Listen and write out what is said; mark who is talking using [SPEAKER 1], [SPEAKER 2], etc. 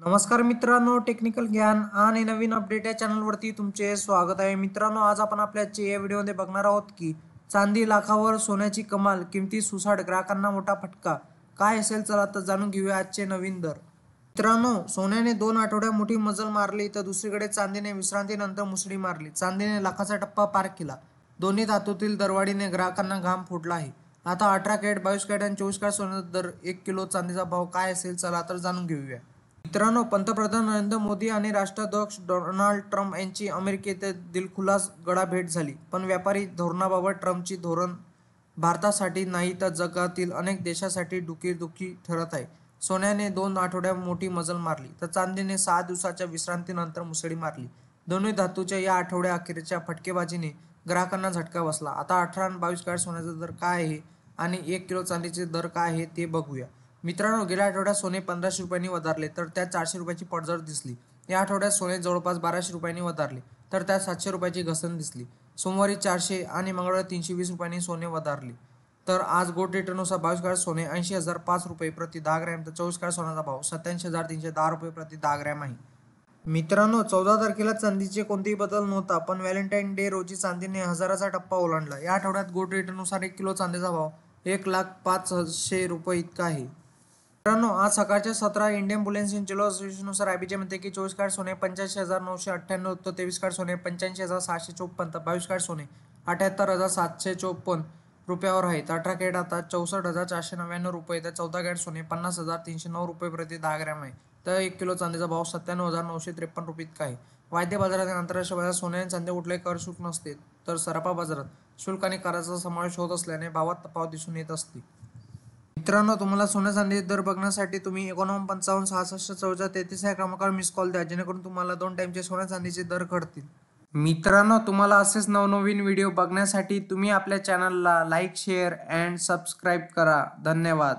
[SPEAKER 1] नमस्कार मित्रांनो, टेक्निकल ज्ञान आणि नवीन अपडेट या चॅनलवरती तुमचे स्वागत आहे. मित्रांनो, आज आपण आपल्या या व्हिडिओमध्ये बघणार आहोत की चांदी लाखावर, सोन्याची कमाल, किमती सुसाट, ग्राहकांना मोठा फटका. काय असेल, चला तर जाणून घेऊया आजचे नवीन दर. मित्रांनो, सोन्याने 2 आठवड्या मोठी मजल मारली तर दुसरीकडे चांदीने विश्रांतीनंतर मुसळी मारली. चांदीने लाखाचा टप्पा पार केला. दोन्ही धातूतील दरवाढीने ग्राहकांना घाम फुटला आहे. आता 18 कॅरेट, 22 कॅरेट आणि 24 कॅरेट सोन्याचा दर, 1 किलो चांदीचा भाव काय असेल, चला तर जाणून घेऊया. मित्रांनो, पंतप्रधान नरेंद्र मोदी आणि राष्ट्राध्यक्ष डोनाल्ड ट्रम्प यांची अमेरिकेत दिलखुलास गळाभेट झाली. पण व्यापारी धोरणाबाबत ट्रम्पची धोरण भारतासाठी नाही तर जगातील अनेक देशांसाठी डुकीदुखी ठरत आहे. सोन्याने 2 आठवड्या मोठी मजल मारली तर चांदीने 6 दिवसाच्या विश्रांतीनंतर मुसळी मारली. दोन्ही धातूच्या या आठवड्या अखेरच्या फटकेबाजीने ग्राहकांना झटका बसला. आता 18 आणि 22 कॅरेट सोन्याचा दर काय आहे आणि 1 किलो चांदीचे दर काय आहे ते बघूया. मित्रांनो, गेल्या आठवड्यात सोने 1500 रुपयांनी वधारले तर त्यात 400 रुपयाची पडझड दिसली. या आठवड्यात सोने जवळपास 1200 रुपयांनी वधारले तर त्यात 700 रुपयाची घसरण दिसली. सोमवारी 400 आणि मंगळवारी 320 रुपयांनी सोने वधारले. तर आज गोल्ड रेटनुसार 22 कॅरेट सोने 80,005 रुपये प्रति 10 ग्रॅम तर 24 कॅरेट सोन्याचा भाव 87,310 रुपये प्रति 10 ग्रॅम आहे. मित्रांनो, 14 तारखेला चांदीचे कोणतेही बदल नव्हता, पण व्हॅलेंटाईन डे रोजी चांदीने हजाराचा टप्पा ओलांडला. या आठवड्यात गोल्ड रेटनुसार 1 किलो चांदीचा भाव 1,05,600 रुपये इतका आहे. मित्रांनो, आज सकाळच्या 17 इंडियन बुलियन चलो असोसिएशननुसार आयबीचे म्हणते की 24 कॅरेट सोने 85,998 तर 23 कॅरेट सोने 85,654 तर 22 कॅरेट सोने 78,754 रुपयावर आहे. 18 कॅरेट आता 64,499 रुपये तर 14 कॅरेट सोने 50,309 रुपये प्रति 10 ग्रॅम आहे. तर 1 किलो चांदीचा भाव 97,953 रुपये इतका आहे. वायदे बाजारात आणि आंतरराष्ट्रीय बाजारात सोने आणि चांदी कुठलाही कर शुल्क नसते, तर सराफा बाजारात शुल्क आणि कराचा समावेश होत असल्याने भावात तफावत दिसून येत असते. मित्रांनो, तुम्हाला सोन्या चांदीचे दर बघण्यासाठी तुम्ही 59 65 64 33 या क्रमांकावर मिस कॉल द्या, जेणेकरून तुम्हाला 2 टाईमचे सोन्या चांदीचे दर कळतील. मित्रांनो, तुम्हाला असेच नवनवीन व्हिडिओ बघण्यासाठी तुम्ही आपल्या चॅनलला लाईक, शेअर अँड सबस्क्राईब करा. धन्यवाद.